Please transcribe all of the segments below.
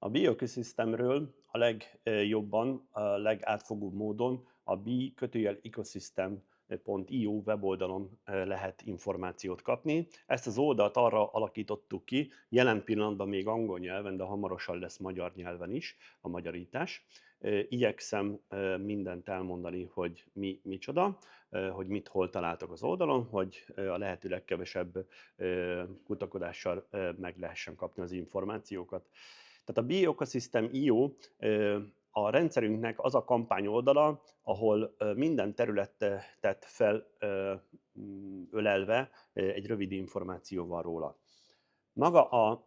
A Bioökoszisztémről a legjobban, a legátfogóbb módon a bi-ecosystem.io weboldalon lehet információt kapni. Ezt az oldalt arra alakítottuk ki, jelen pillanatban még angol nyelven, de hamarosan lesz magyar nyelven is a magyarítás. Igyekszem mindent elmondani, hogy mi micsoda, hogy mit hol találtak az oldalon, hogy a lehető legkevesebb kutakodással meg lehessen kapni az információkat. Tehát a Bioecosystem.io a rendszerünknek az a kampány oldala, ahol minden területet felölelve egy rövid információ van róla. Maga a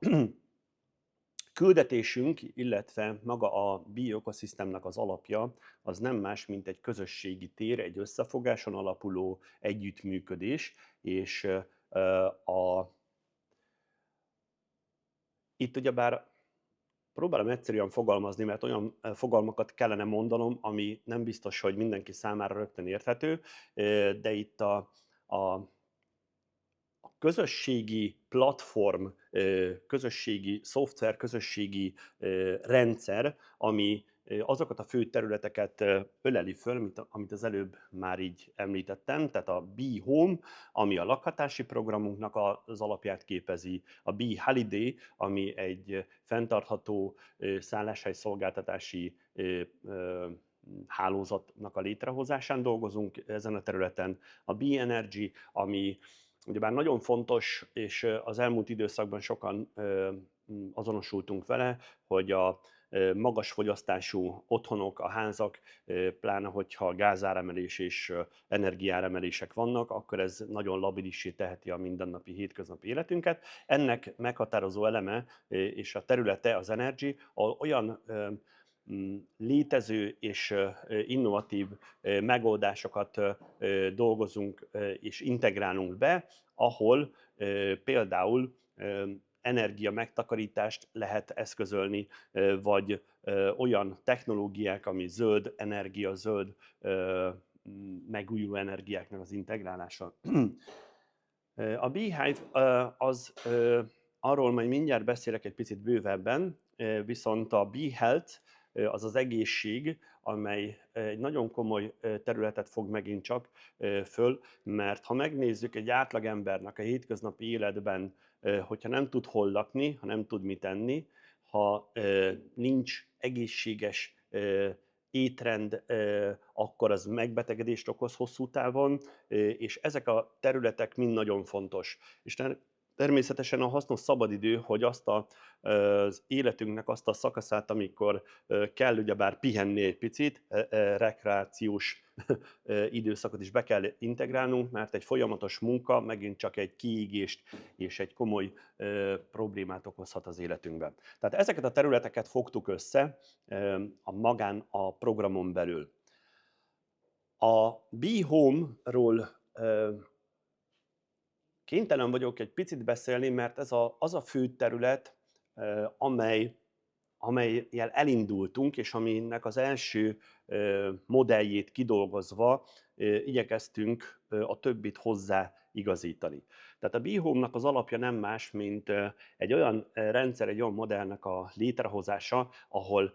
küldetésünk, illetve maga a Bioecosystemnek az alapja, az nem más, mint egy közösségi tér, egy összefogáson alapuló együttműködés, és itt ugyebár próbálom egyszerűen fogalmazni, mert olyan fogalmakat kellene mondanom, ami nem biztos, hogy mindenki számára rögtön érthető, de itt a közösségi platform, közösségi szoftver, közösségi rendszer, ami azokat a fő területeket öleli föl, amit az előbb már így említettem, tehát a Be Home, ami a lakhatási programunknak az alapját képezi, a Be Holiday, ami egy fenntartható szálláshely szolgáltatási hálózatnak a létrehozásán dolgozunk ezen a területen, a Be Energy, ami ugyebár nagyon fontos, és az elmúlt időszakban sokan azonosultunk vele, hogy a magas fogyasztású otthonok, a házak, pláne hogyha gázáremelés és energiáremelések vannak, akkor ez nagyon labilissé teheti a mindennapi, hétköznapi életünket. Ennek meghatározó eleme és a területe az Energy, olyan létező és innovatív megoldásokat dolgozunk és integrálunk be, ahol például energia megtakarítást lehet eszközölni, vagy olyan technológiák, ami zöld energia, zöld megújuló energiáknak az integrálása. A Beehive az, arról majd mindjárt beszélek egy picit bővebben, viszont a BeHealth az az egészség, amely egy nagyon komoly területet fog megint csak föl, mert ha megnézzük egy átlagembernek a hétköznapi életben, hogyha nem tud hol lakni, ha nem tud mit enni, ha nincs egészséges étrend, akkor az megbetegedést okoz hosszú távon, és ezek a területek mind nagyon fontos. És természetesen a hasznos szabadidő, hogy az életünknek azt a szakaszát, amikor kell ugyebár pihenni egy picit, rekreációs időszakot is be kell integrálnunk, mert egy folyamatos munka megint csak egy kiégést és egy komoly problémát okozhat az életünkben. Tehát ezeket a területeket fogtuk össze a programon belül. A Be Home-ról kénytelen vagyok egy picit beszélni, mert ez az a fő terület, amellyel elindultunk, és aminek az első modelljét kidolgozva igyekeztünk a többit hozzá igazítani. Tehát a Be Home-nak az alapja nem más, mint egy olyan rendszer, egy olyan modellnek a létrehozása, ahol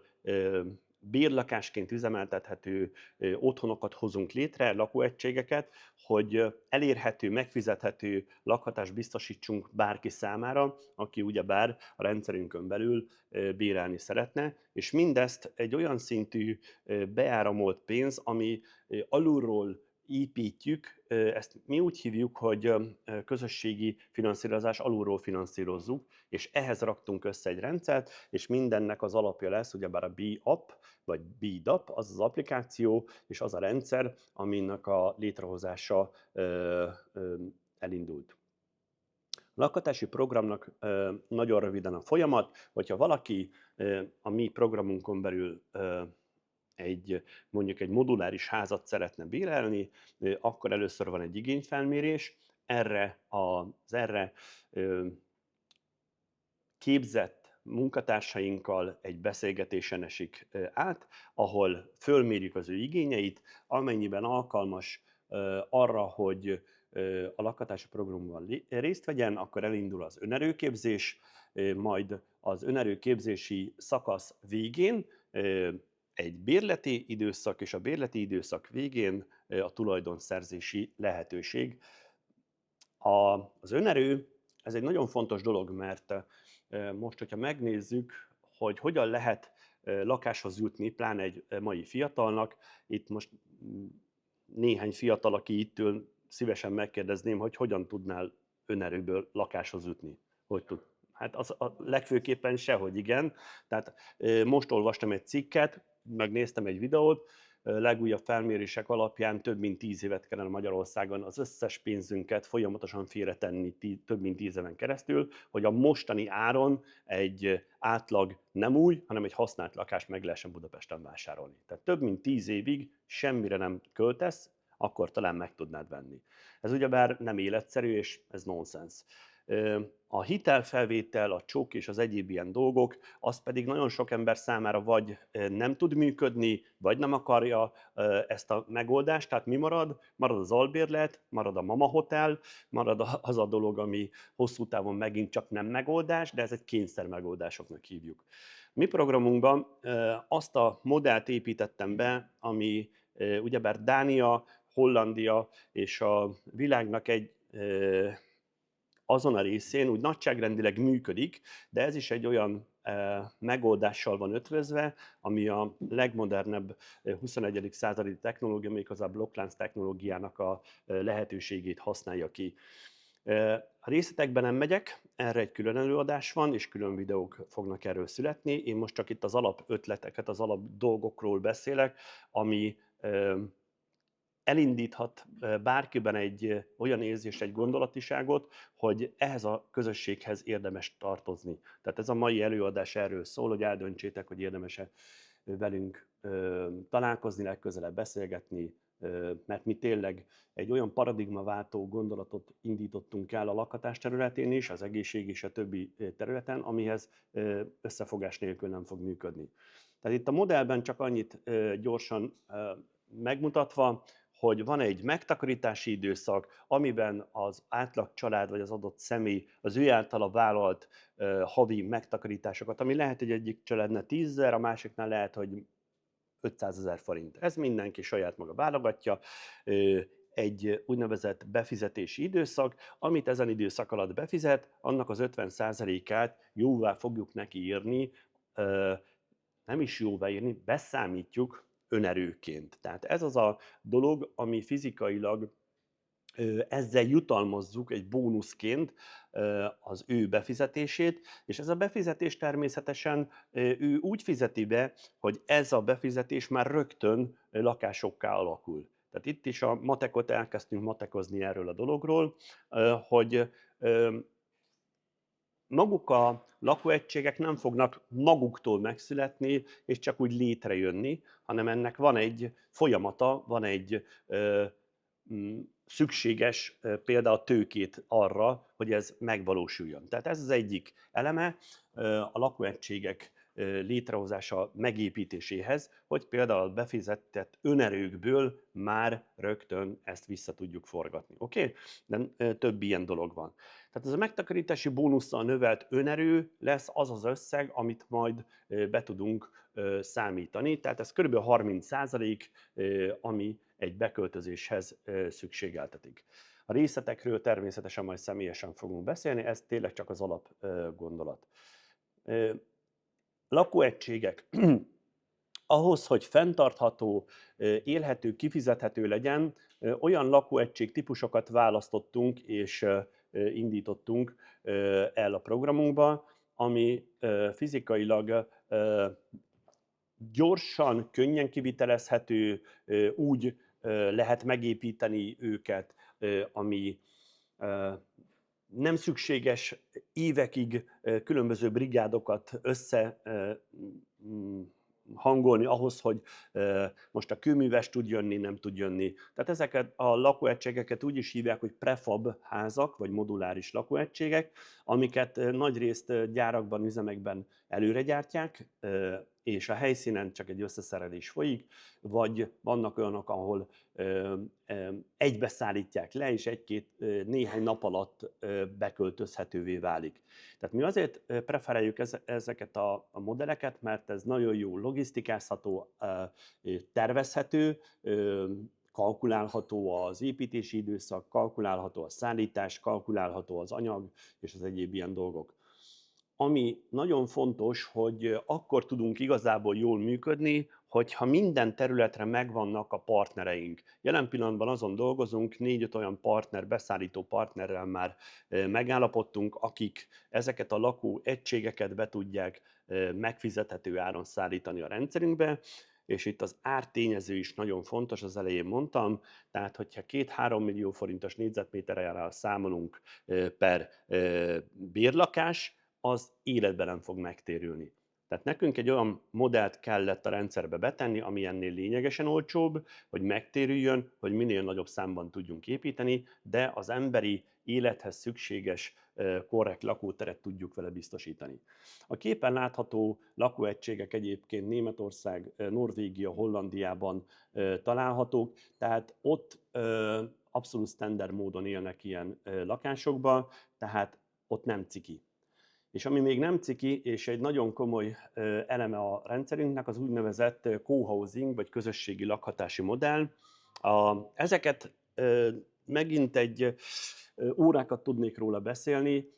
bérlakásként üzemeltethető otthonokat hozunk létre, lakóegységeket, hogy elérhető, megfizethető lakhatást biztosítsunk bárki számára, aki ugyebár a rendszerünkön belül bérelni szeretne, és mindezt egy olyan szintű beáramolt pénz, ami alulról építjük, ezt mi úgy hívjuk, hogy közösségi finanszírozás, alulról finanszírozzuk, és ehhez raktunk össze egy rendszert, és mindennek az alapja lesz ugyebár a BeApp, vagy BDAP, az az applikáció, és az a rendszer, aminek a létrehozása elindult. A lakhatási programnak nagyon röviden a folyamat, hogyha valaki a mi programunkon belül mondjuk egy moduláris házat szeretne bérelni, akkor először van egy igényfelmérés, erre képzett munkatársainkkal egy beszélgetésen esik át, ahol fölmérjük az ő igényeit, amennyiben alkalmas arra, hogy a lakhatási programban részt vegyen, akkor elindul az önerőképzés, majd az önerőképzési szakasz végén egy bérleti időszak, és a bérleti időszak végén a tulajdonszerzési lehetőség. Az önerő, ez egy nagyon fontos dolog, mert most, hogyha megnézzük, hogy hogyan lehet lakáshoz jutni, pláne egy mai fiatalnak, itt most néhány fiatal, aki itt ül, szívesen megkérdezném, hogy hogyan tudnál önerőből lakáshoz jutni. Hogy tud? Hát az a legfőképpen sehogy igen. Tehát most olvastam egy cikket, megnéztem egy videót, legújabb felmérések alapján több mint 10 évet kellene Magyarországon az összes pénzünket folyamatosan félretenni több mint 10 éven keresztül, hogy a mostani áron egy átlag nem új, hanem egy használt lakást meg lehessen Budapesten vásárolni. Tehát több mint 10 évig semmire nem költesz, akkor talán meg tudnád venni. Ez ugyebár nem életszerű, és ez nonsens. A hitelfelvétel, a csok és az egyéb ilyen dolgok, az pedig nagyon sok ember számára vagy nem tud működni, vagy nem akarja ezt a megoldást. Tehát mi marad? Marad az albérlet, marad a mama hotel, marad az a dolog, ami hosszú távon megint csak nem megoldás, de ez egy kényszer megoldásoknak hívjuk. Mi programunkban azt a modellt építettem be, ami ugyebár Dánia, Hollandia és a világnak egy azon a részén úgy nagyságrendileg működik, de ez is egy olyan megoldással van ötvözve, ami a legmodernebb 21. századi technológia, méghozzá a blokklánc technológiának a lehetőségét használja ki. A részletekben nem megyek, erre egy külön előadás van, és külön videók fognak erről születni. Én most csak itt az alapötleteket, az alap dolgokról beszélek, ami elindíthat bárkiben egy olyan érzést, egy gondolatiságot, hogy ehhez a közösséghez érdemes tartozni. Tehát ez a mai előadás erről szól, hogy eldöntsétek, hogy érdemes-e velünk találkozni, legközelebb beszélgetni, mert mi tényleg egy olyan paradigmaváltó gondolatot indítottunk el a lakhatás területén is, az egészség és a többi területen, amihez összefogás nélkül nem fog működni. Tehát itt a modellben csak annyit gyorsan megmutatva, hogy van egy megtakarítási időszak, amiben az átlag család vagy az adott személy az ő általa vállalt havi megtakarításokat, ami lehet, hogy egyik családnál 10 000, a másiknál lehet, hogy 500 000 forint. Ez mindenki saját maga válogatja. Egy úgynevezett befizetési időszak, amit ezen időszak alatt befizet, annak az 50%-át jóvá fogjuk neki írni, nem is jóvá írni, beszámítjuk önerőként. Tehát ez az a dolog, ami fizikailag ezzel jutalmazzuk egy bónuszként az ő befizetését, és ez a befizetés természetesen ő úgy fizeti be, hogy ez a befizetés már rögtön lakásokká alakul. Tehát itt is a matekot elkezdtünk matekozni erről a dologról, hogy maguk a lakóegységek nem fognak maguktól megszületni, és csak úgy létrejönni, hanem ennek van egy folyamata, van egy szükséges például tőkét arra, hogy ez megvalósuljon. Tehát ez az egyik eleme a lakóegységek létrehozása megépítéséhez, hogy például a befizetett önerőkből már rögtön ezt vissza tudjuk forgatni. Oké? De több ilyen dolog van. Tehát ez a megtakarítási bónusszal növelt önerő lesz az az összeg, amit majd be tudunk számítani. Tehát ez kb. 30%, ami egy beköltözéshez szükségeltetik. A részletekről természetesen majd személyesen fogunk beszélni, ez tényleg csak az alap gondolat. Lakóegységek. Ahhoz, hogy fenntartható, élhető, kifizethető legyen, olyan lakóegység típusokat választottunk és indítottunk el a programunkba, ami fizikailag gyorsan, könnyen kivitelezhető, úgy lehet megépíteni őket, ami nem szükséges évekig különböző brigádokat hangolni ahhoz, hogy most a kőműves tud jönni, nem tud jönni. Tehát ezeket a lakóegységeket úgy is hívják, hogy prefab házak, vagy moduláris lakóegységek, amiket nagyrészt gyárakban, üzemekben előre gyártják, és a helyszínen csak egy összeszerelés folyik, vagy vannak olyanok, ahol egybe szállítják le, és néhány nap alatt beköltözhetővé válik. Tehát mi azért preferáljuk ezeket a modelleket, mert ez nagyon jó logisztikázható, tervezhető, kalkulálható az építési időszak, kalkulálható a szállítás, kalkulálható az anyag és az egyéb ilyen dolgok. Ami nagyon fontos, hogy akkor tudunk igazából jól működni, hogyha minden területre megvannak a partnereink. Jelen pillanatban azon dolgozunk, 4-5 olyan beszállító partnerrel már megállapodtunk, akik ezeket a lakóegységeket be tudják megfizethető áron szállítani a rendszerünkbe, és itt az ártényező is nagyon fontos, az elején mondtam, tehát hogyha 2-3 millió forintos négyzetméterrel számolunk per bérlakás, az életben nem fog megtérülni. Tehát nekünk egy olyan modellt kellett a rendszerbe betenni, ami ennél lényegesen olcsóbb, hogy megtérüljön, hogy minél nagyobb számban tudjunk építeni, de az emberi élethez szükséges korrekt lakóteret tudjuk vele biztosítani. A képen látható lakóegységek egyébként Németország, Norvégia, Hollandiában találhatók, tehát ott abszolút standard módon élnek ilyen lakásokban, tehát ott nem ciki. És ami még nem ciki, és egy nagyon komoly eleme a rendszerünknek, az úgynevezett co-housing, vagy közösségi lakhatási modell. Ezeket megint órákat tudnék róla beszélni.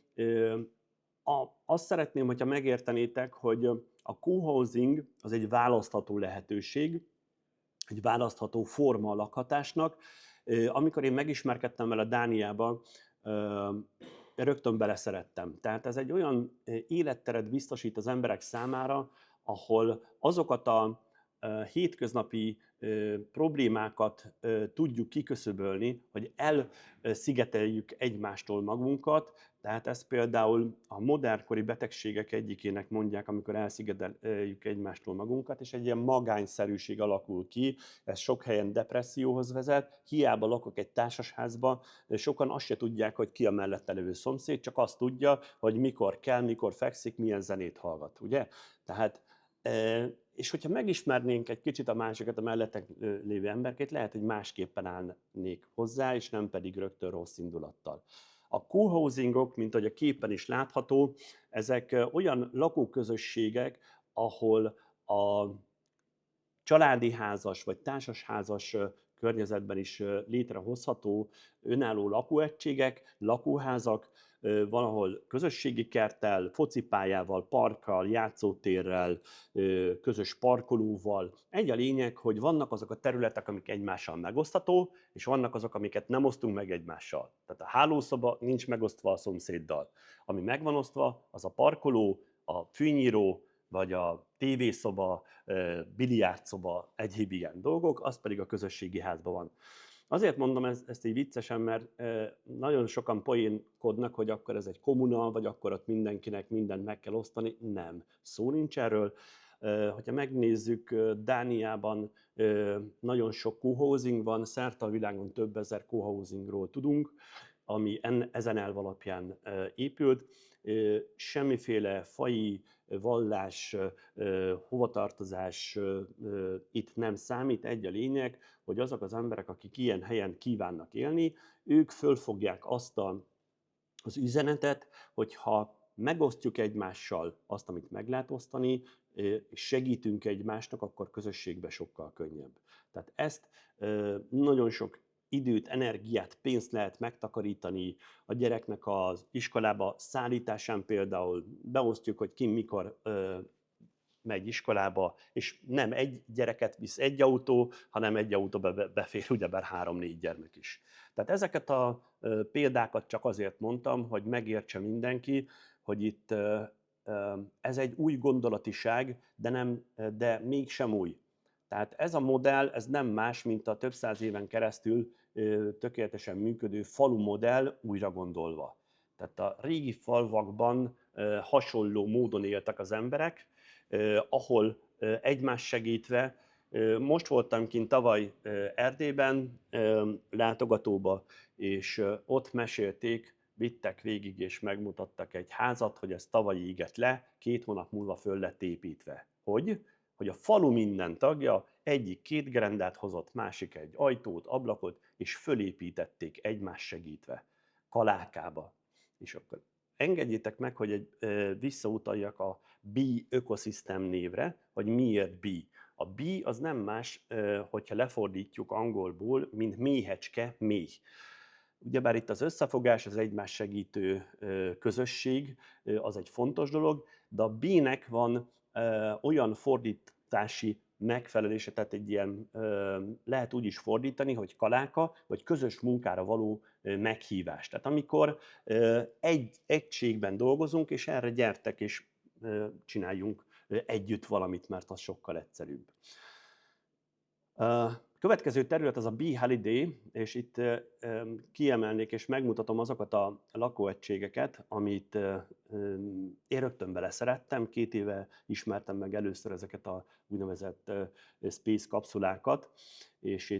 Azt szeretném, hogyha megértenétek, hogy a co-housing az egy választható lehetőség, egy választható forma a lakhatásnak. Amikor én megismerkedtem vele Dániában, rögtön beleszerettem. Tehát ez egy olyan életteret biztosít az emberek számára, ahol azokat a hétköznapi problémákat tudjuk kiköszöbölni, hogy elszigeteljük egymástól magunkat, tehát ezt például a modernkori betegségek egyikének mondják, amikor elszigeteljük egymástól magunkat, és egy ilyen magányszerűség alakul ki, ez sok helyen depresszióhoz vezet, hiába lakok egy társasházba, sokan azt se tudják, hogy ki a mellette lévő szomszéd, csak azt tudja, hogy mikor kell, mikor fekszik, milyen zenét hallgat, ugye? Tehát és hogyha megismernénk egy kicsit a másikat, a mellettek lévő emberként, lehet, hogy másképpen állnék hozzá, és nem pedig rögtön rossz indulattal. A co-housingok, mint ahogy a képen is látható, ezek olyan lakóközösségek, ahol a családi házas vagy társasházas környezetben is létrehozható önálló lakóegységek, lakóházak, valahol közösségi kerttel, focipályával, parkkal, játszótérrel, közös parkolóval. Egy a lényeg, hogy vannak azok a területek, amik egymással megosztható, és vannak azok, amiket nem osztunk meg egymással. Tehát a hálószoba nincs megosztva a szomszéddal. Ami megvan osztva, az a parkoló, a fűnyíró, vagy a tévészoba, biliárdszoba, egyéb ilyen dolgok, az pedig a közösségi házban van. Azért mondom ezt így viccesen, mert nagyon sokan poénkodnak, hogy akkor ez egy kommuna, vagy akkor ott mindenkinek mindent meg kell osztani. Nem, szó nincs erről. Hogyha megnézzük, Dániában nagyon sok co-housing van, szerte a világon több ezer co-housingról tudunk, ami ezen elv alapján épült. Semmiféle faji, vallás, hovatartozás itt nem számít. Egy a lényeg, hogy azok az emberek, akik ilyen helyen kívánnak élni, ők fölfogják azt az üzenetet, hogyha megosztjuk egymással azt, amit meg lehet osztani, és segítünk egymásnak, akkor közösségben sokkal könnyebb. Tehát ezt nagyon sok időt, energiát, pénzt lehet megtakarítani a gyereknek az iskolába szállításán, például beosztjuk, hogy ki mikor megy iskolába, és nem egy gyereket visz egy autó, hanem egy autóba befér ugyebár 3-4 gyermek is. Tehát ezeket a példákat csak azért mondtam, hogy megértse mindenki, hogy itt ez egy új gondolatiság, de mégsem új. Tehát ez a modell, ez nem más, mint a több száz éven keresztül tökéletesen működő falu modell újra gondolva. Tehát a régi falvakban hasonló módon éltek az emberek, ahol egymás segítve, most voltam kint tavaly Erdélyben látogatóba, és ott mesélték vittek végig és megmutattak egy házat, hogy ez tavaly égett le, 2 hónap múlva föl lett építve. Hogy a falu minden tagja egyik 2 gerendát hozott, másik egy ajtót, ablakot, és fölépítették egymás segítve, Kalákába. És akkor engedjétek meg, hogy visszautaljak a Bee Ecosystem névre, hogy miért Bee. A Bee az nem más, hogyha lefordítjuk angolból, mint méhecske, méh. Ugyebár itt az összefogás, az egymás segítő közösség, az egy fontos dolog, de a Bee-nek van olyan fordítási megfelelése, tehát egy ilyen, lehet úgy is fordítani, hogy kaláka, vagy közös munkára való meghívás. Tehát amikor egy egységben dolgozunk, és erre gyertek és csináljunk együtt valamit, mert az sokkal egyszerűbb. A következő terület az a Bee Holiday, és itt kiemelnék és megmutatom azokat a lakóegységeket, amit én rögtön beleszerettem. 2 éve ismertem meg először ezeket a úgynevezett space kapszulákat, és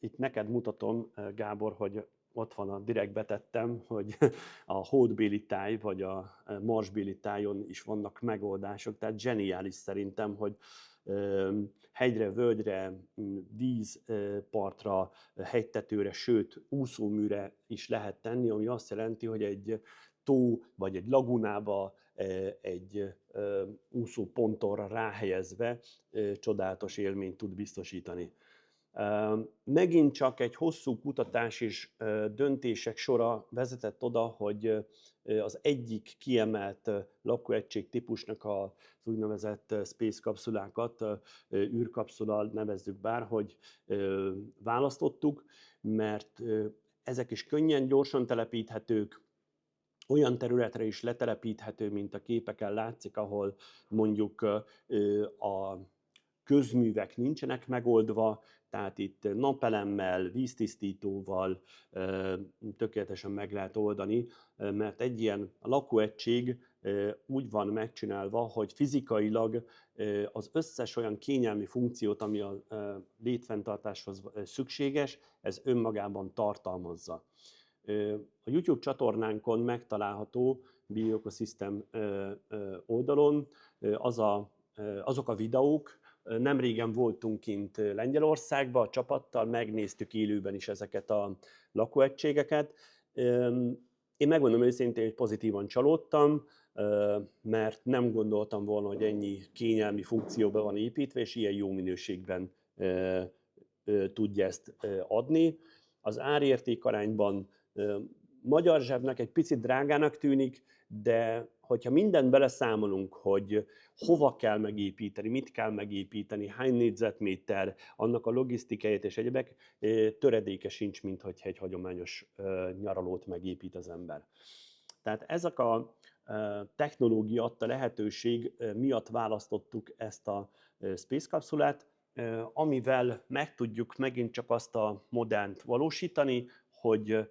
itt neked mutatom, Gábor, hogy ott van, direkt betettem, hogy a hódbéli táj, vagy a marsbéli tájon is vannak megoldások, tehát zseniális szerintem, hogy hegyre, völgyre, vízpartra, hegytetőre, sőt úszóműre is lehet tenni, ami azt jelenti, hogy egy tó vagy egy lagunába egy úszópontonra ráhelyezve csodálatos élményt tud biztosítani. Megint csak egy hosszú kutatás és döntések sora vezetett oda, hogy az egyik kiemelt lakóegység típusnak az úgynevezett space kapszulákat, űrkapszula nevezzük bárhogy, választottuk, mert ezek is könnyen, gyorsan telepíthetők, olyan területre is letelepíthető, mint a képeken látszik, ahol mondjuk a közművek nincsenek megoldva, tehát itt napelemmel, víztisztítóval tökéletesen meg lehet oldani, mert egy ilyen lakóegység úgy van megcsinálva, hogy fizikailag az összes olyan kényelmi funkciót, ami a létfenntartáshoz szükséges, ez önmagában tartalmazza. A YouTube csatornánkon megtalálható Bee Ecosystem oldalon azok a videók. Nem régen voltunk kint Lengyelországban a csapattal, megnéztük élőben is ezeket a lakóegységeket. Én megmondom őszintén, hogy pozitívan csalódtam, mert nem gondoltam volna, hogy ennyi kényelmi funkcióba van építve, és ilyen jó minőségben tudja ezt adni. Az árérték arányban magyar zsebnek egy picit drágának tűnik, de hogyha mindent beleszámolunk, hogy hova kell megépíteni, mit kell megépíteni, hány négyzetméter, annak a logisztikáját és egyebek, töredéke sincs, mint hogy egy hagyományos nyaralót megépít az ember. Tehát ezek a technológia adta lehetőség miatt választottuk ezt a space kapszulát, amivel meg tudjuk megint csak azt a modellt valósítani, hogy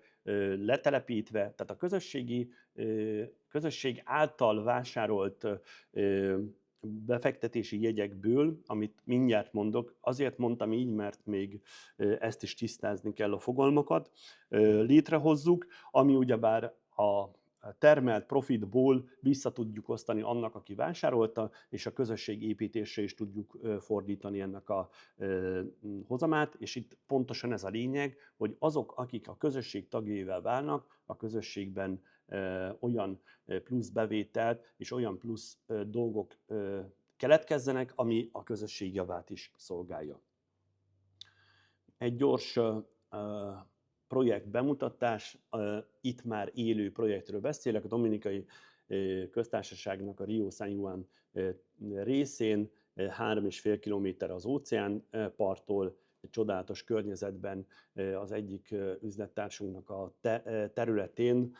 letelepítve, tehát a közösség által vásárolt befektetési jegyekből, amit mindjárt mondok, azért mondtam így, mert még ezt is tisztázni kell a fogalmakat, létrehozzuk, ami ugyebár a termelt profitból vissza tudjuk osztani annak, aki vásárolta, és a közösség építésre is tudjuk fordítani ennek a hozamát, és itt pontosan ez a lényeg, hogy azok, akik a közösség tagjaival válnak, a közösségben olyan plusz bevételt és olyan plusz dolgok keletkezzenek, ami a közösség javát is szolgálja. Egy gyors projekt bemutatás, itt már élő projektről beszélek, a Dominikai Köztársaságnak a Rio San Juan részén, 3,5 kilométer az óceánparttól, egy csodálatos környezetben az egyik üzlettársunknak a területén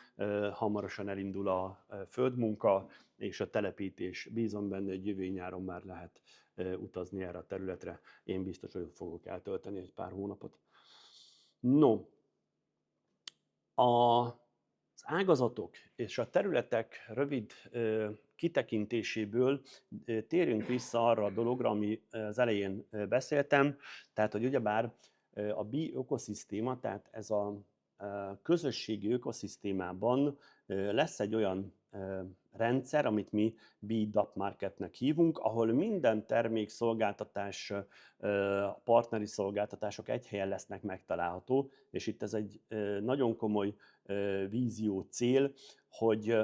hamarosan elindul a földmunka és a telepítés. Bízom benne, hogy jövő nyáron már lehet utazni erre a területre. Én biztos, hogy fogok eltölteni egy pár hónapot. No, az ágazatok és a területek rövid kitekintéséből térjünk vissza arra a dologra, ami az elején beszéltem, tehát hogy ugyebár a Bee ökoszisztéma, tehát ez a közösségi ökoszisztémában lesz egy olyan rendszer, amit mi B2B Marketnek hívunk, ahol minden termék, szolgáltatás, partneri szolgáltatások egy helyen lesznek megtalálható, és itt ez egy nagyon komoly vízió, cél, hogy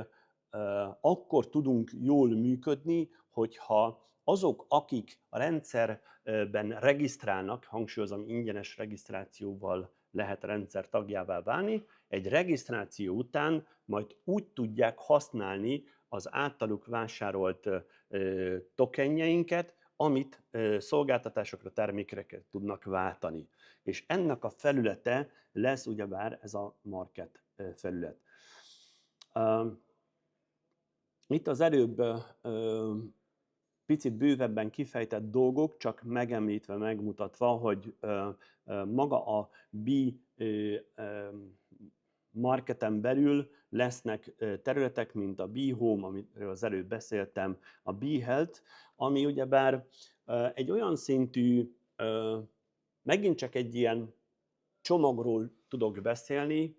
akkor tudunk jól működni, hogyha azok, akik a rendszerben regisztrálnak, hangsúlyozom, ingyenes regisztrációval lehet a rendszer tagjává válni, egy regisztráció után majd úgy tudják használni az általuk vásárolt tokenjeinket, amit szolgáltatásokra, termékekre tudnak váltani. És ennek a felülete lesz ugyebár ez a market felület. Itt az előbb picit bővebben kifejtett dolgok, csak megemlítve, megmutatva, hogy maga a B marketen belül lesznek területek, mint a B-Home, amiről az előbb beszéltem, a B-Health, ami ugyebár egy olyan szintű, megint csak egy ilyen csomagról tudok beszélni,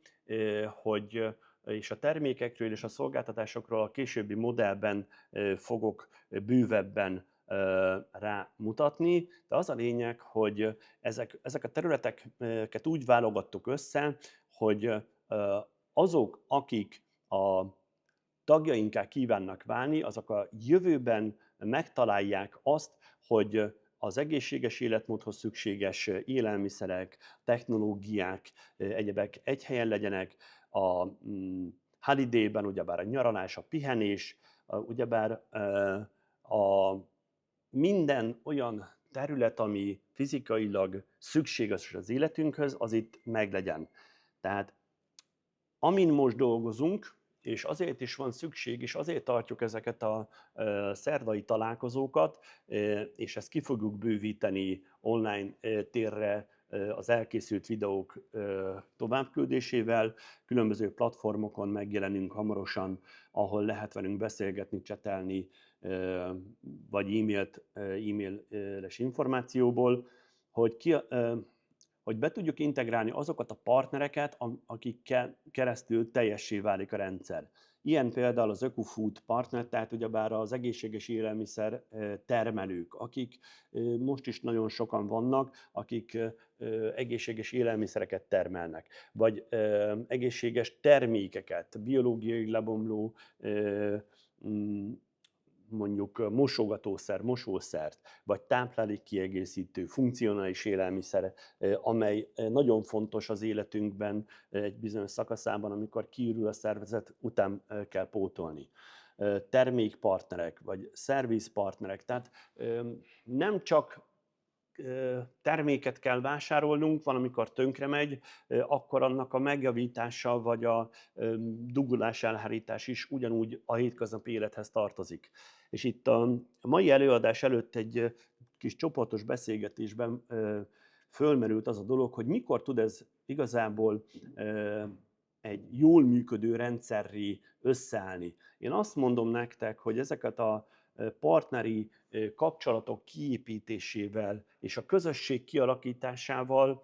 hogy és a termékekről és a szolgáltatásokról a későbbi modellben fogok bővebben rámutatni, de az a lényeg, hogy ezek a területeket úgy válogattuk össze, hogy azok, akik a tagjainká kívánnak válni, azok a jövőben megtalálják azt, hogy az egészséges életmódhoz szükséges élelmiszerek, technológiák, egyebek egy helyen legyenek, a holiday-ben ugyebár a nyaralás, a pihenés, ugyebár a minden olyan terület, ami fizikailag szükséges az életünkhöz, az itt meglegyen. Tehát amin most dolgozunk, és azért is van szükség, és azért tartjuk ezeket a szerdai találkozókat, és ezt ki fogjuk bővíteni online térre az elkészült videók továbbküldésével. Különböző platformokon megjelenünk hamarosan, ahol lehet velünk beszélgetni, csetelni, vagy e-mailes információból, hogy be tudjuk integrálni azokat a partnereket, akikkel keresztül teljessé válik a rendszer. Ilyen például az ÖkuFood partner, tehát ugyebár az egészséges élelmiszer termelők, akik most is nagyon sokan vannak, akik egészséges élelmiszereket termelnek, vagy egészséges termékeket, biológiai lebomló mondjuk mosogatószer, mosószert, vagy táplálékkiegészítő, funkcionális élelmiszer, amely nagyon fontos az életünkben egy bizonyos szakaszában, amikor kiürül a szervezet, után kell pótolni. Termékpartnerek, vagy szervizpartnerek, tehát nem csak terméket kell vásárolnunk, van, amikor tönkre megy, akkor annak a megjavítása vagy a dugulás elhárítás is ugyanúgy a hétköznapi élethez tartozik. És itt a mai előadás előtt egy kis csoportos beszélgetésben fölmerült az a dolog, hogy mikor tud ez igazából egy jól működő rendszerré összeállni. Én azt mondom nektek, hogy ezeket a partneri kapcsolatok kiépítésével és a közösség kialakításával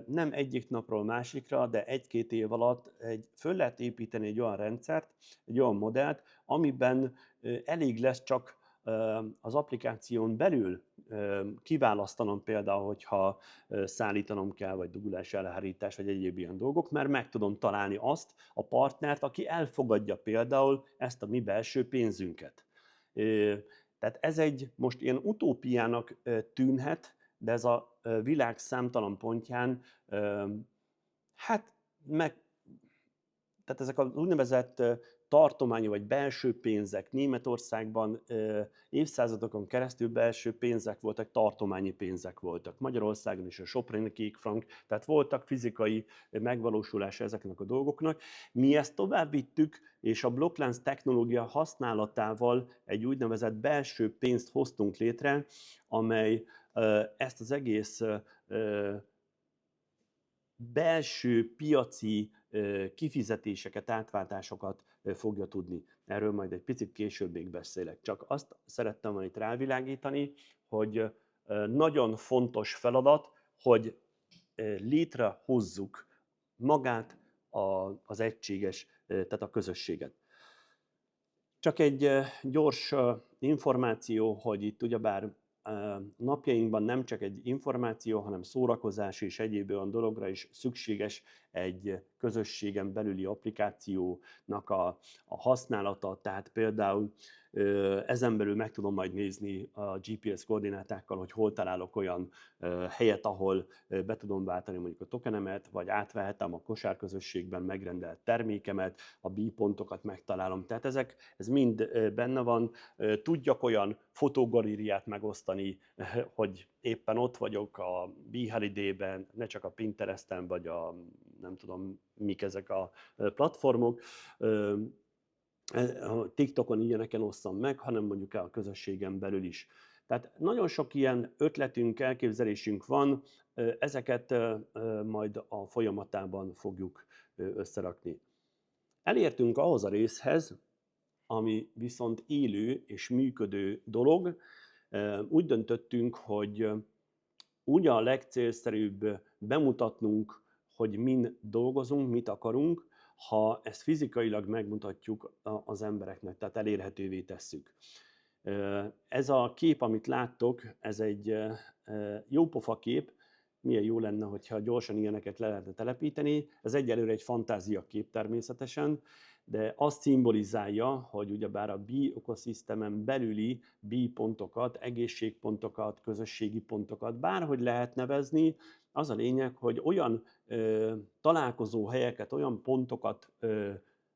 nem egyik napról másikra, de egy-két év alatt föl lehet építeni egy olyan rendszert, egy olyan modellt, amiben elég lesz csak az applikáción belül kiválasztanom például, hogyha szállítanom kell, vagy dugulás elhárítás, vagy egyéb ilyen dolgok, mert meg tudom találni azt a partnert, aki elfogadja például ezt a mi belső pénzünket. Tehát ez egy most ilyen utópiának tűnhet, de ez a világ számtalan pontján, tehát ezek az úgynevezett tartományi vagy belső pénzek, Németországban évszázadokon keresztül belső pénzek voltak, tartományi pénzek voltak. Magyarországon is a Soproni kék frank, tehát voltak fizikai megvalósulása ezeknek a dolgoknak. Mi ezt tovább vittük, és a blokklánc technológia használatával egy úgynevezett belső pénzt hoztunk létre, amely ezt az egész belső piaci kifizetéseket, átváltásokat fogja tudni. Erről majd egy picit később még beszélek. Csak azt szerettem volna itt rávilágítani, hogy nagyon fontos feladat, hogy létrehozzuk magát az egységes, tehát a közösséget. Csak egy gyors információ, hogy itt ugyebár napjainkban nem csak egy információ, hanem szórakozás és egyéb olyan dologra is szükséges egy közösségen belüli applikációnak a használata, tehát például ezen belül meg tudom majd nézni a GPS koordinátákkal, hogy hol találok olyan helyet, ahol be tudom váltani mondjuk a tokenemet, vagy átvehetem a kosárközösségben megrendelt termékemet, a B-pontokat megtalálom. Tehát ez mind benne van. Tudjak olyan fotogalériát megosztani, hogy éppen ott vagyok a BeHoliday-ben, ne csak a Pinteresten, vagy a nem tudom mik ezek a platformok, a TikTokon ilyeneken osszam meg, hanem mondjuk a közösségen belül is. Tehát nagyon sok ilyen ötletünk, elképzelésünk van, ezeket majd a folyamatában fogjuk összerakni. Elértünk ahhoz a részhez, ami viszont élő és működő dolog. Úgy döntöttünk, hogy úgy a legcélszerűbb bemutatnunk, hogy min dolgozunk, mit akarunk, ha ezt fizikailag megmutatjuk az embereknek, tehát elérhetővé tesszük. Ez a kép, amit láttok, ez egy jópofa kép, milyen jó lenne, hogyha gyorsan ilyeneket le lehetne telepíteni. Ez egyelőre egy fantáziakép természetesen, de azt szimbolizálja, hogy ugyebár a B-ökoszisztemen belüli B-pontokat, egészségpontokat, közösségi pontokat, bárhogy lehet nevezni, az a lényeg, hogy olyan találkozó helyeket, olyan pontokat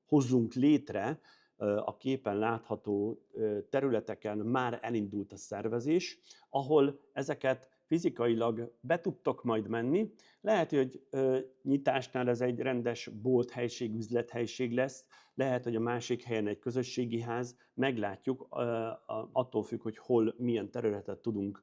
hozzunk létre, a képen látható területeken már elindult a szervezés, ahol ezeket fizikailag be tudtok majd menni. Lehet, hogy nyitásnál ez egy rendes bolthelyiség, üzlethelység lesz, lehet, hogy a másik helyen egy közösségi ház, meglátjuk, attól függ, hogy hol, milyen területet tudunk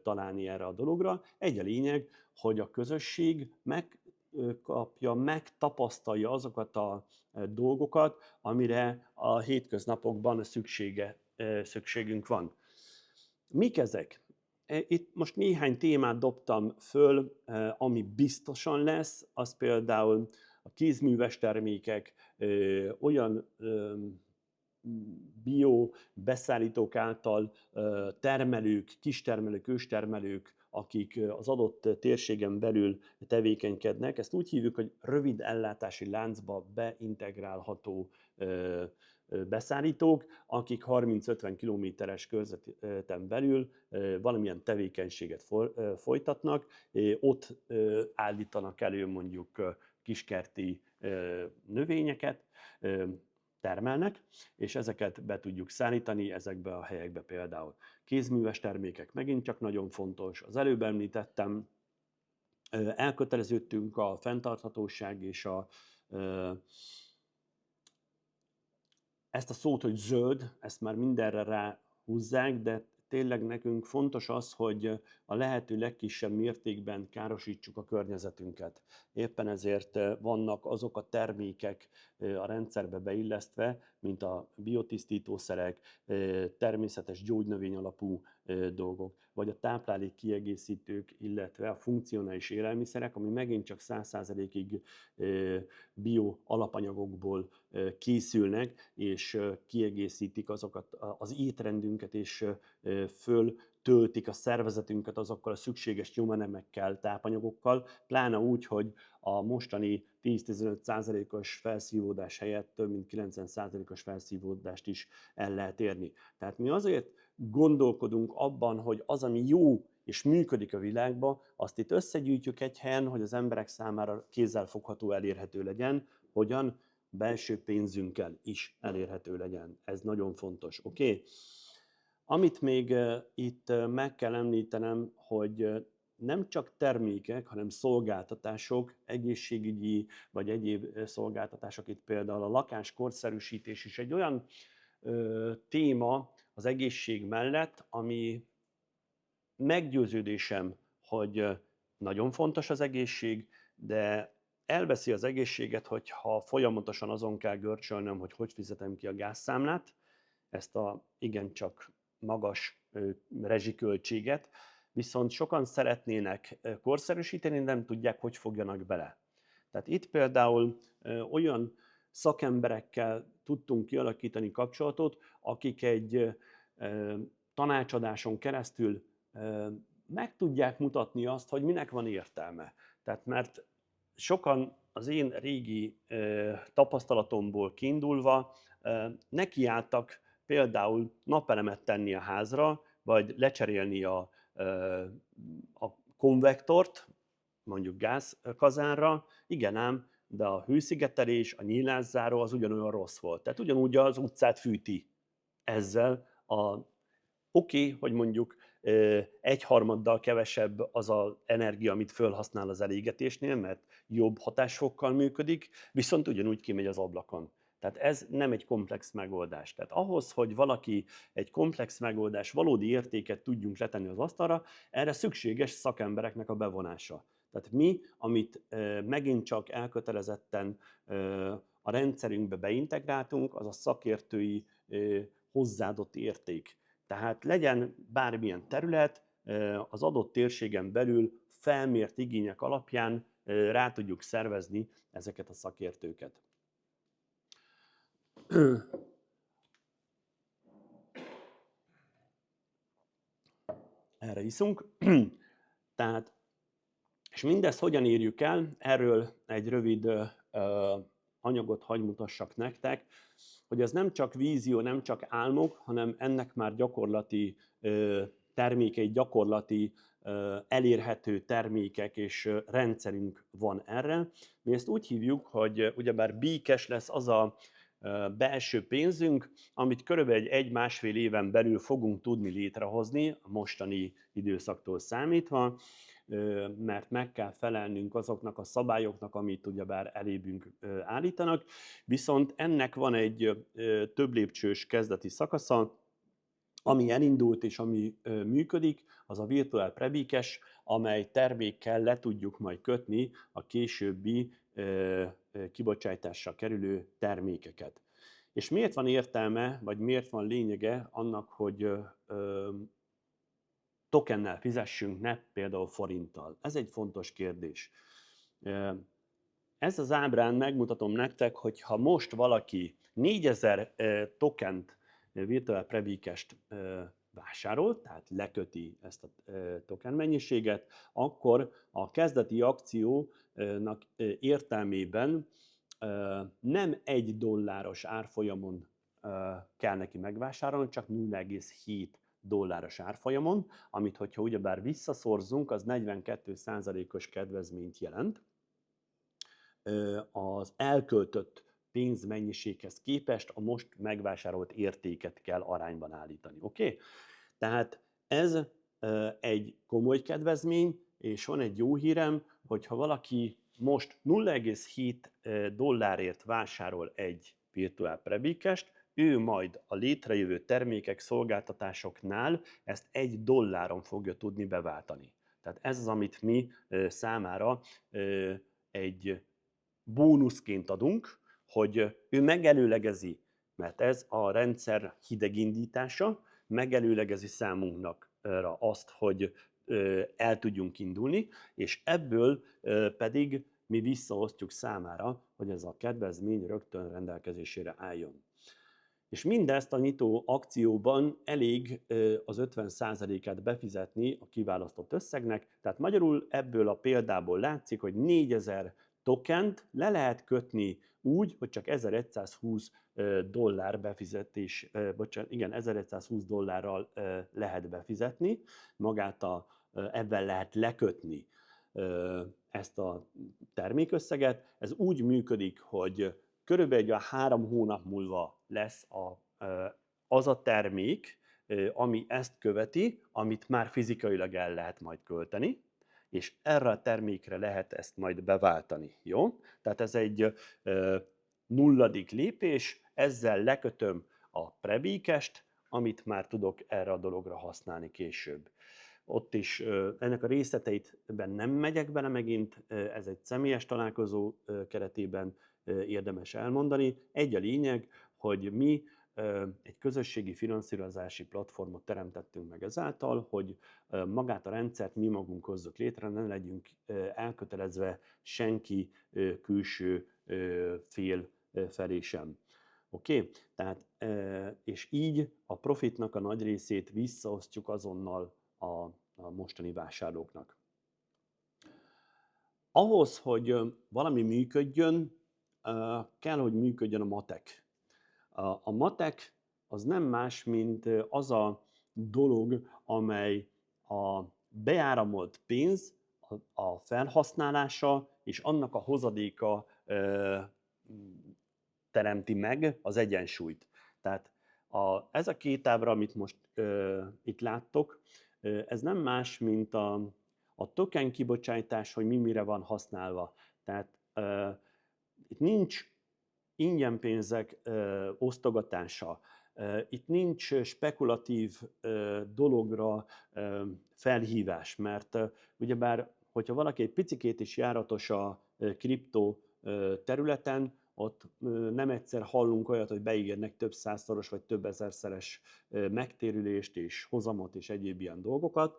találni erre a dologra. Egy a lényeg, hogy a közösség megkapja, megtapasztalja azokat a dolgokat, amire a hétköznapokban szükségünk van. Mik ezek? Itt most néhány témát dobtam föl, ami biztosan lesz, az például a kézműves termékek, olyan bio beszállítók által termelők, kistermelők, őstermelők, akik az adott térségen belül tevékenykednek. Ezt úgy hívjuk, hogy rövid ellátási láncba beintegrálható beszállítók, akik 30-50 kilométeres körzeten belül valamilyen tevékenységet folytatnak, ott állítanak elő mondjuk kiskerti növényeket, termelnek, és ezeket be tudjuk szállítani ezekbe a helyekbe például. Kézműves termékek megint csak nagyon fontos. Az előbb említettem, elköteleződtünk a fenntarthatóság és ezt a szót, hogy zöld, ezt már mindenre ráhúzzák, de tényleg nekünk fontos az, hogy a lehető legkisebb mértékben károsítsuk a környezetünket. Éppen ezért vannak azok a termékek a rendszerbe beillesztve, mint a biotisztítószerek, természetes gyógynövény alapú dolgok, vagy a táplálék kiegészítők, illetve a funkcionális élelmiszerek, ami megint csak 100%-ig bio alapanyagokból készülnek, és kiegészítik azokat az étrendünket, és föltöltik a szervezetünket azokkal a szükséges nyomelemekkel, tápanyagokkal, pláne úgy, hogy a mostani 10-15%-os felszívódás helyett több mint 90%-os felszívódást is el lehet érni. Tehát mi azért gondolkodunk abban, hogy az, ami jó és működik a világban, azt itt összegyűjtjük egy helyen, hogy az emberek számára kézzelfogható, elérhető legyen. Hogyan? Belső pénzünkkel is elérhető legyen. Ez nagyon fontos, oké? Amit még itt meg kell említenem, hogy nem csak termékek, hanem szolgáltatások, egészségügyi vagy egyéb szolgáltatások, itt például a lakáskorszerűsítés is egy olyan téma az egészség mellett, ami meggyőződésem, hogy nagyon fontos az egészség, de elveszi az egészséget, hogyha folyamatosan azon kell görcsölnöm, hogy fizetem ki a gázszámlát, ezt a igencsak magas rezsiköltséget, viszont sokan szeretnének korszerűsíteni, nem tudják, hogy fogjanak bele. Tehát itt például olyan szakemberekkel tudtunk kialakítani kapcsolatot, akik egy tanácsadáson keresztül meg tudják mutatni azt, hogy minek van értelme. Tehát mert sokan az én régi tapasztalatomból kiindulva nekiálltak például napelemet tenni a házra, vagy lecserélni a konvektort, mondjuk gázkazánra, igen ám, de a hőszigetelés, a nyílászáró az ugyanolyan rossz volt. Tehát ugyanúgy az utcát fűti ezzel oké, hogy mondjuk egyharmaddal kevesebb az az energia, amit felhasznál az elégetésnél, mert jobb hatásfokkal működik, viszont ugyanúgy kimegy az ablakon. Tehát ez nem egy komplex megoldás. Tehát ahhoz, hogy valaki egy komplex megoldás, valódi értéket tudjunk letenni az asztalra, erre szükséges szakembereknek a bevonása. Tehát mi, amit megint csak elkötelezetten a rendszerünkbe beintegráltunk, az a szakértői hozzáadott érték. Tehát legyen bármilyen terület, az adott térségen belül felmért igények alapján rá tudjuk szervezni ezeket a szakértőket. Erre iszunk. Tehát, és mindezt hogyan érjük el? Erről egy rövid anyagot hagy mutassak nektek, hogy ez nem csak vízió, nem csak álmok, hanem ennek már gyakorlati termékei, gyakorlati elérhető termékek és rendszerünk van erre. Mi ezt úgy hívjuk, hogy ugyebár B-cash lesz az a belső pénzünk, amit körülbelül egy-másfél éven belül fogunk tudni létrehozni, a mostani időszaktól számítva, mert meg kell felelnünk azoknak a szabályoknak, amit ugyebár elébünk állítanak, viszont ennek van egy több lépcsős kezdeti szakasza, ami elindult és ami működik, az a Virtual Prebikes, amely termékkel le tudjuk majd kötni a későbbi kibocsátásra kerülő termékeket. És miért van értelme, vagy miért van lényege annak, hogy tokennel fizessünk, ne például forinttal? Ez egy fontos kérdés. Ez az ábrán megmutatom nektek, hogy ha most valaki 4000 tokent, Virtual Prebikest vásárol, tehát leköti ezt a token mennyiséget, akkor a kezdeti akciónak értelmében nem $1 árfolyamon kell neki megvásárolni, csak 0,7 $ árfolyamon, amit hogyha ugyebár visszaszorzunk, az 42%-os kedvezményt jelent az elköltött pénzmennyiséghez képest a most megvásárolt értéket kell arányban állítani. Oké? Tehát ez egy komoly kedvezmény, és van egy jó hírem, hogyha valaki most 0,7 dollárért vásárol egy Virtual Prebikest, ő majd a létrejövő termékek, szolgáltatásoknál ezt $1 fogja tudni beváltani. Tehát ez az, amit mi számára egy bónuszként adunk, hogy ő megelőlegezi, mert ez a rendszer hidegindítása, megelőlegezi számunkra azt, hogy el tudjunk indulni, és ebből pedig mi visszaosztjuk számára, hogy ez a kedvezmény rögtön rendelkezésére álljon. És mindezt a nyitó akcióban elég az 50%-át befizetni a kiválasztott összegnek, tehát magyarul ebből a példából látszik, hogy 4000 tokent le lehet kötni úgy, hogy csak $1120 befizetés, igen, $1120 lehet befizetni, magát ebben lehet lekötni ezt a termékösszeget. Ez úgy működik, hogy körülbelül 3 hónap múlva lesz az a termék, ami ezt követi, amit már fizikailag el lehet majd költeni, és erre a termékre lehet ezt majd beváltani. Jó? Tehát ez egy nulladik lépés, ezzel lekötöm a Prebikest, amit már tudok erre a dologra használni később. Ott is ennek a részleteiben nem megyek bele megint, ez egy személyes találkozó keretében érdemes elmondani. Egy a lényeg, hogy mi egy közösségi finanszírozási platformot teremtettünk meg ezáltal, hogy magát a rendszert mi magunk hozzuk létre, ne legyünk elkötelezve senki külső fél felé sem. Oké? Tehát, és így a profitnak a nagy részét visszaosztjuk azonnal a mostani vásárlóknak. Ahhoz, hogy valami működjön, kell, hogy működjön a matek. A matek az nem más, mint az a dolog, amely a beáramolt pénz, a felhasználása és annak a hozadéka teremti meg az egyensúlyt. Tehát ez a két ábra, amit most itt láttok, ez nem más, mint a token kibocsátás, hogy mi mire van használva. Tehát itt nincs ingyen pénzek osztogatása, itt nincs spekulatív dologra felhívás, mert ugyebár, hogyha valaki egy picikét is járatos a kriptó területen, ott nem egyszer hallunk olyat, hogy beígérnek több százszoros vagy több ezerszeres megtérülést és hozamot és egyéb ilyen dolgokat.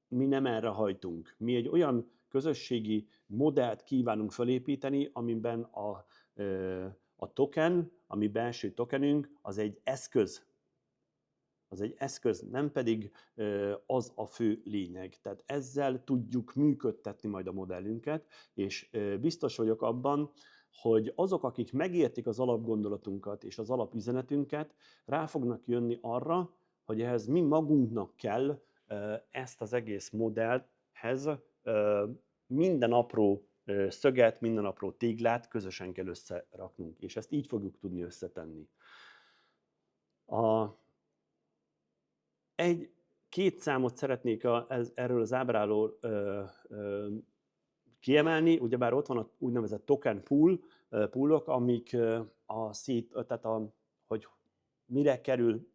Mi nem erre hajtunk. Mi egy olyan közösségi modellt kívánunk felépíteni, amiben a token, a mi belső tokenünk, az egy eszköz. Az egy eszköz, nem pedig az a fő lényeg. Tehát ezzel tudjuk működtetni majd a modellünket, és biztos vagyok abban, hogy azok, akik megértik az alapgondolatunkat és az alapüzenetünket, rá fognak jönni arra, hogy ehhez mi magunknak kell ezt az egész modellhez minden apró szöget, minden apró téglát közösen kell összeraknunk, és ezt így fogjuk tudni összetenni. Két számot szeretnék erről az ábráról kiemelni, ugyebár ott van a úgynevezett token poolok, amik tehát hogy mire kerül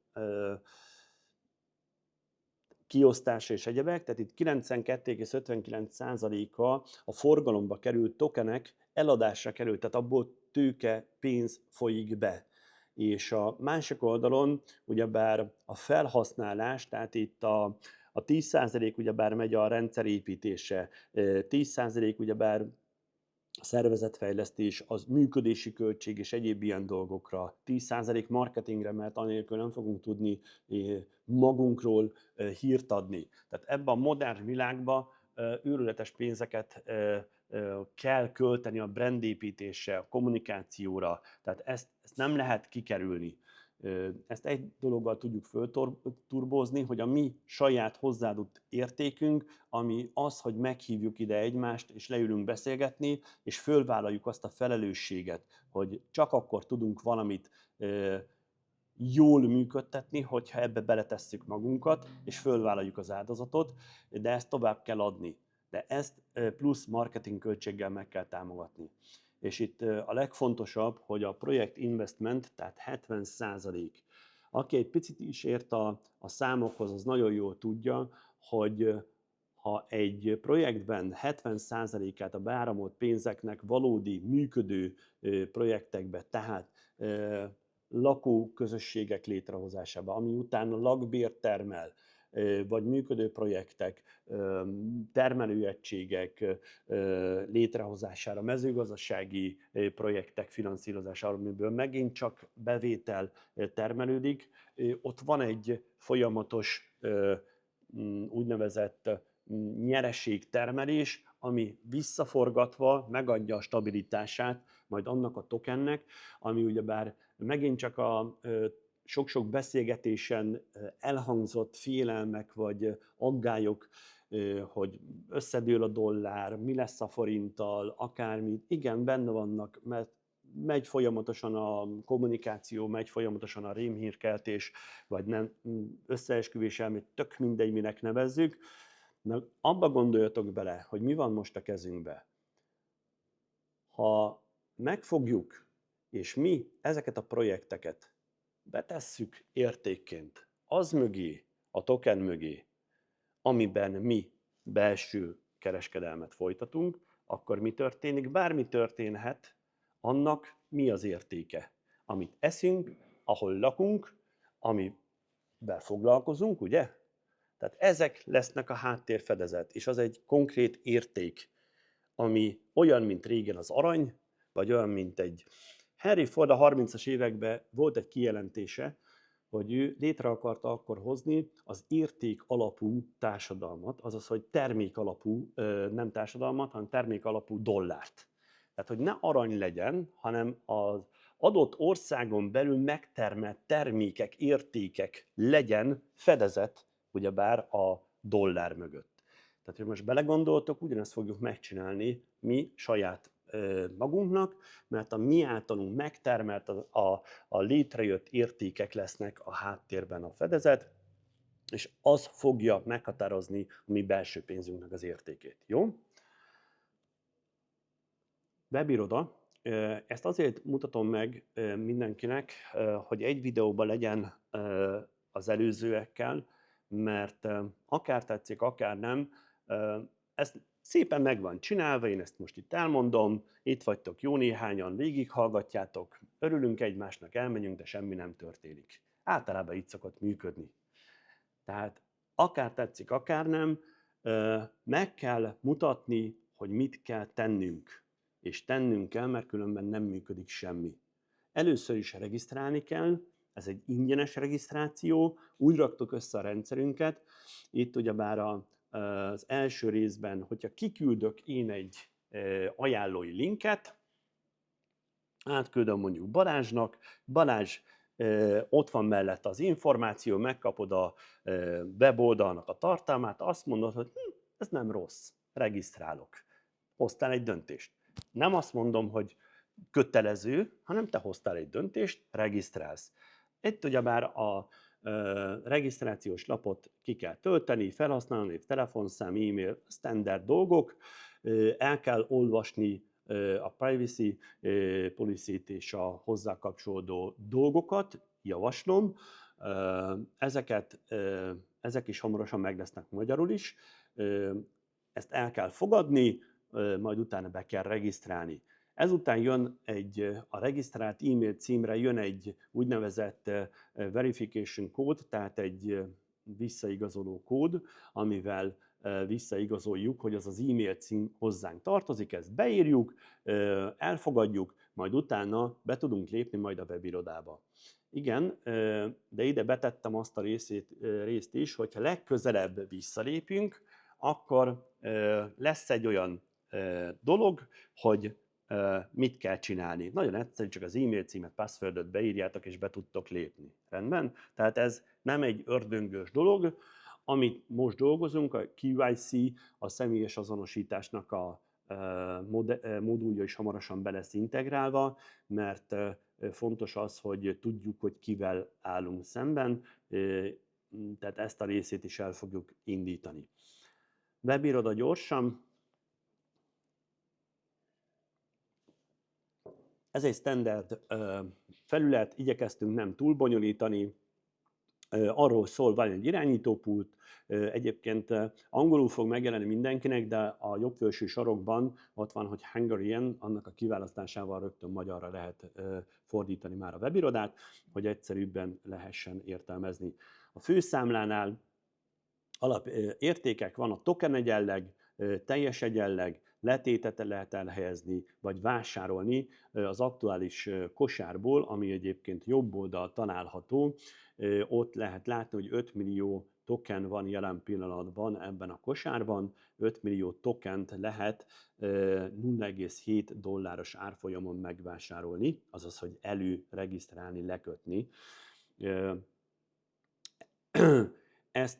kiosztása és egyebek, tehát itt 92,59%-a a forgalomba került tokenek eladásra került, tehát abból tőke, pénz folyik be. És a másik oldalon ugyebár a felhasználás, tehát itt a 10% ugyebár megy a rendszerépítése, 10% ugyebár szervezetfejlesztés, az működési költség és egyéb ilyen dolgokra, 10% marketingre, mert anélkül nem fogunk tudni magunkról hírt adni. Tehát ebben a modern világban őrületes pénzeket kell költeni a brandépítésre, a kommunikációra, tehát ezt nem lehet kikerülni. Ezt egy dologgal tudjuk fölturbózni, hogy a mi saját hozzáadott értékünk, ami az, hogy meghívjuk ide egymást, és leülünk beszélgetni, és fölvállaljuk azt a felelősséget, hogy csak akkor tudunk valamit jól működtetni, hogyha ebbe beletesszük magunkat, és fölvállaljuk az áldozatot, de ezt tovább kell adni. De ezt plusz marketing költséggel meg kell támogatni. És itt a legfontosabb, hogy a projekt investment, tehát 70%. Aki egy picit is ért a számokhoz, az nagyon jól tudja, hogy ha egy projektben 70%-át a beáramolt pénzeknek valódi, működő projektekbe, tehát lakóközösségek létrehozásába, ami utána lakbért termel, vagy működő projektek, termelőegységek létrehozására, mezőgazdasági projektek finanszírozására, amiből megint csak bevétel termelődik, ott van egy folyamatos úgynevezett nyereségtermelés, ami visszaforgatva megadja a stabilitását majd annak a tokennek, ami ugyebár megint csak a sok-sok beszélgetésen elhangzott félelmek vagy aggályok, hogy összedől a dollár, mi lesz a forinttal, akármi. Igen, benne vannak, mert megy folyamatosan a kommunikáció, megy folyamatosan a rémhírkeltés, vagy nem, összeesküvés elmét, tök mindegy, minek nevezzük. Na, abba gondoljatok bele, hogy mi van most a kezünkbe. Ha megfogjuk, és mi ezeket a projekteket betesszük értékként az mögé, a token mögé, amiben mi belső kereskedelmet folytatunk, akkor mi történik? Bármi történhet, annak mi az értéke. Amit eszünk, ahol lakunk, amivel foglalkozunk, ugye? Tehát ezek lesznek a háttérfedezet, és az egy konkrét érték, ami olyan, mint régen az arany, vagy olyan, mint egy... Henry Ford a 30-as években volt egy kijelentése, hogy ő létre akarta akkor hozni az érték alapú társadalmat, azaz, hogy termék alapú, nem társadalmat, hanem termék alapú dollárt. Tehát, hogy ne arany legyen, hanem az adott országon belül megtermelt termékek, értékek legyen fedezet, ugyebár a dollár mögött. Tehát, hogy most belegondoltok, ugyanezt fogjuk megcsinálni mi saját magunknak, mert a mi általunk megtermelt, a létrejött értékek lesznek a háttérben a fedezet, és az fogja meghatározni a mi belső pénzünknek az értékét. Jó? Webiroda. Ezt azért mutatom meg mindenkinek, hogy egy videóban legyen az előzőekkel, mert akár tetszik, akár nem, ez szépen meg van csinálva, én ezt most itt elmondom, itt vagytok jó néhányan, végighallgatjátok, örülünk egymásnak, elmegyünk, de semmi nem történik. Általában így szokott működni. Tehát akár tetszik, akár nem, meg kell mutatni, hogy mit kell tennünk. És tennünk kell, mert különben nem működik semmi. Először is regisztrálni kell, ez egy ingyenes regisztráció, úgy raktok össze a rendszerünket, itt ugyebár az első részben, hogyha kiküldök én egy ajánlói linket, átküldöm mondjuk Balázsnak, Balázs, ott van mellett az információ, megkapod a weboldalnak a tartalmát, azt mondod, hogy ez nem rossz, regisztrálok. Hoztál egy döntést. Nem azt mondom, hogy kötelező, hanem te hoztál egy döntést, regisztrálsz. Itt ugyebár a regisztrációs lapot ki kell tölteni, felhasználónév, telefonszám, e-mail, standard dolgok, el kell olvasni a privacy policy-t és a hozzá kapcsolódó dolgokat, javaslom. Ezek is hamarosan meg lesznek magyarul is. Ezt el kell fogadni, majd utána be kell regisztrálni. Ezután jön a regisztrált e-mail címre jön egy úgynevezett verification code, tehát egy visszaigazoló kód, amivel visszaigazoljuk, hogy az az e-mail cím hozzánk tartozik, ezt beírjuk, elfogadjuk, majd utána be tudunk lépni majd a webirodába. Igen, de ide betettem azt a részt is, hogyha legközelebb visszalépünk, akkor lesz egy olyan dolog, hogy mit kell csinálni. Nagyon egyszerű, csak az e-mail címet, passwordot beírjátok, és be tudtok lépni. Rendben? Tehát ez nem egy ördöngős dolog. Amit most dolgozunk, a KYC, a személyes azonosításnak a modulja is hamarosan be lesz integrálva, mert fontos az, hogy tudjuk, hogy kivel állunk szemben, tehát ezt a részét is el fogjuk indítani. Webiroda gyorsan. Ez egy standard felület, igyekeztünk nem túl bonyolítani, arról szól, van egy irányítópult, egyébként angolul fog megjelenni mindenkinek, de a jobb felső sarokban ott van, hogy Hungarian, annak a kiválasztásával rögtön magyarra lehet fordítani már a webirodát, hogy egyszerűbben lehessen értelmezni. A főszámlánál alapértékek van, a token egyenleg, teljes egyenleg, letétet lehet elhelyezni, vagy vásárolni az aktuális kosárból, ami egyébként jobb oldal található. Ott lehet látni, hogy 5 millió token van jelen pillanatban ebben a kosárban, 5 millió tokent lehet 0,7 dolláros árfolyamon megvásárolni, azaz, hogy előregisztrálni, lekötni. Ezt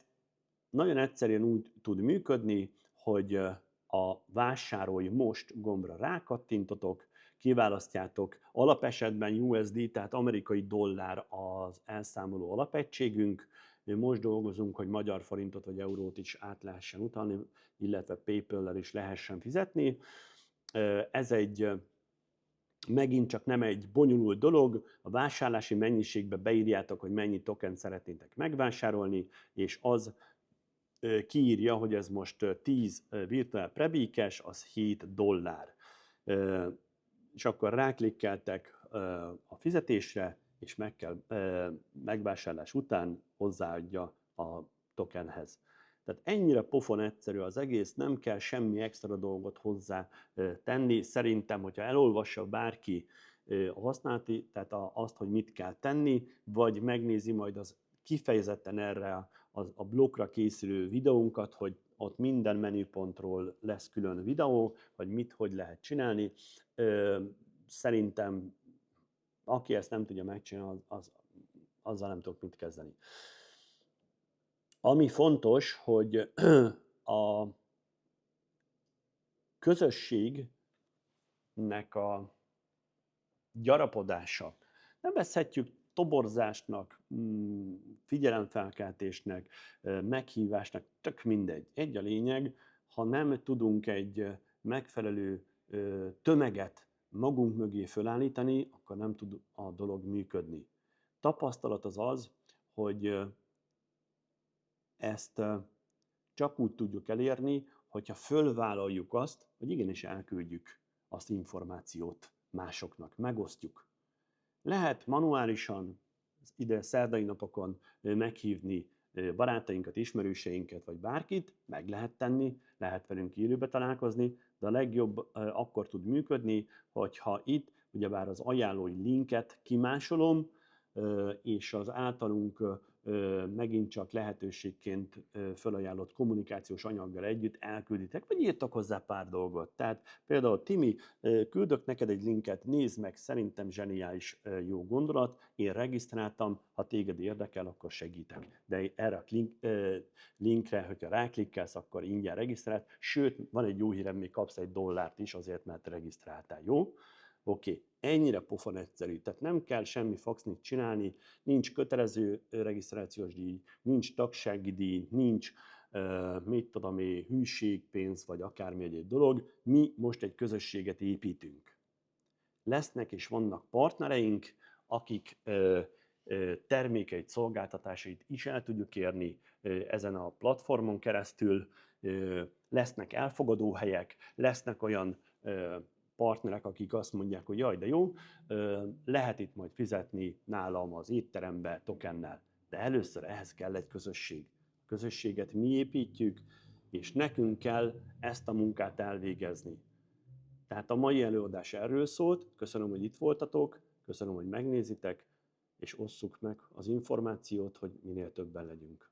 nagyon egyszerűen úgy tud működni, hogy a vásárolj most gombra rákattintotok, kiválasztjátok, alapesetben USD, tehát amerikai dollár az elszámoló alapegységünk. Most dolgozunk, hogy magyar forintot vagy eurót is át lehessen utalni, illetve PayPal-lel is lehessen fizetni. Ez megint csak nem egy bonyolult dolog, a vásárlási mennyiségbe beírjátok, hogy mennyi tokent szeretnétek megvásárolni, és az kiírja, hogy ez most 10 virtuál prebíkes, az 7 dollár. És akkor ráklikkeltek a fizetésre, és megvásárlás után hozzáadja a tokenhez. Tehát ennyire pofon egyszerű az egész, nem kell semmi extra dolgot hozzá tenni. Szerintem, hogyha elolvassa bárki a használati, tehát azt, hogy mit kell tenni, vagy megnézi majd az kifejezetten erre a blokkra készülő videónkat, hogy ott minden menüpontról lesz külön videó, hogy mit, hogy lehet csinálni. Szerintem aki ezt nem tudja megcsinálni, azzal nem tudok mit kezdeni. Ami fontos, hogy a közösségnek a gyarapodása, nevezhetjük toborzásnak, figyelemfelkeltésnek, meghívásnak, tök mindegy. Egy a lényeg, ha nem tudunk egy megfelelő tömeget magunk mögé fölállítani, akkor nem tud a dolog működni. Tapasztalat az az, hogy ezt csak úgy tudjuk elérni, hogyha fölvállaljuk azt, hogy igenis elküldjük azt információt másoknak, megosztjuk. Lehet manuálisan, ide szerdai napokon meghívni barátainkat, ismerőseinket, vagy bárkit, meg lehet tenni, lehet velünk élőbe találkozni, de a legjobb akkor tud működni, hogyha itt ugyebár az ajánlói linket kimásolom, és az általunk megint csak lehetőségként felajánlott kommunikációs anyaggal együtt elkülditek, vagy írtak hozzá pár dolgot. Tehát például Timi, küldök neked egy linket, nézd meg, szerintem zseniális jó gondolat, én regisztráltam, ha téged érdekel, akkor segítek. De erre a linkre, hogyha ráklikkelsz, akkor ingyen regisztrálsz, sőt, van egy jó hírem, még kapsz $1 is azért, mert regisztráltál, jó? Oké, ennyire pofon egyszerű, tehát nem kell semmi faxnit csinálni, nincs kötelező regisztrációs díj, nincs tagsági díj, nincs mit tudom én, hűségpénz, vagy akármi egyéb dolog, mi most egy közösséget építünk. Lesznek és vannak partnereink, akik termékeit, szolgáltatásait is el tudjuk érni ezen a platformon keresztül, lesznek elfogadóhelyek, lesznek olyan partnerek, akik azt mondják, hogy jaj, de jó, lehet itt majd fizetni nálam az étterembe tokennel, de először ehhez kell egy közösség. A közösséget mi építjük, és nekünk kell ezt a munkát elvégezni. Tehát a mai előadás erről szólt, köszönöm, hogy itt voltatok, köszönöm, hogy megnézitek, és osszuk meg az információt, hogy minél többen legyünk.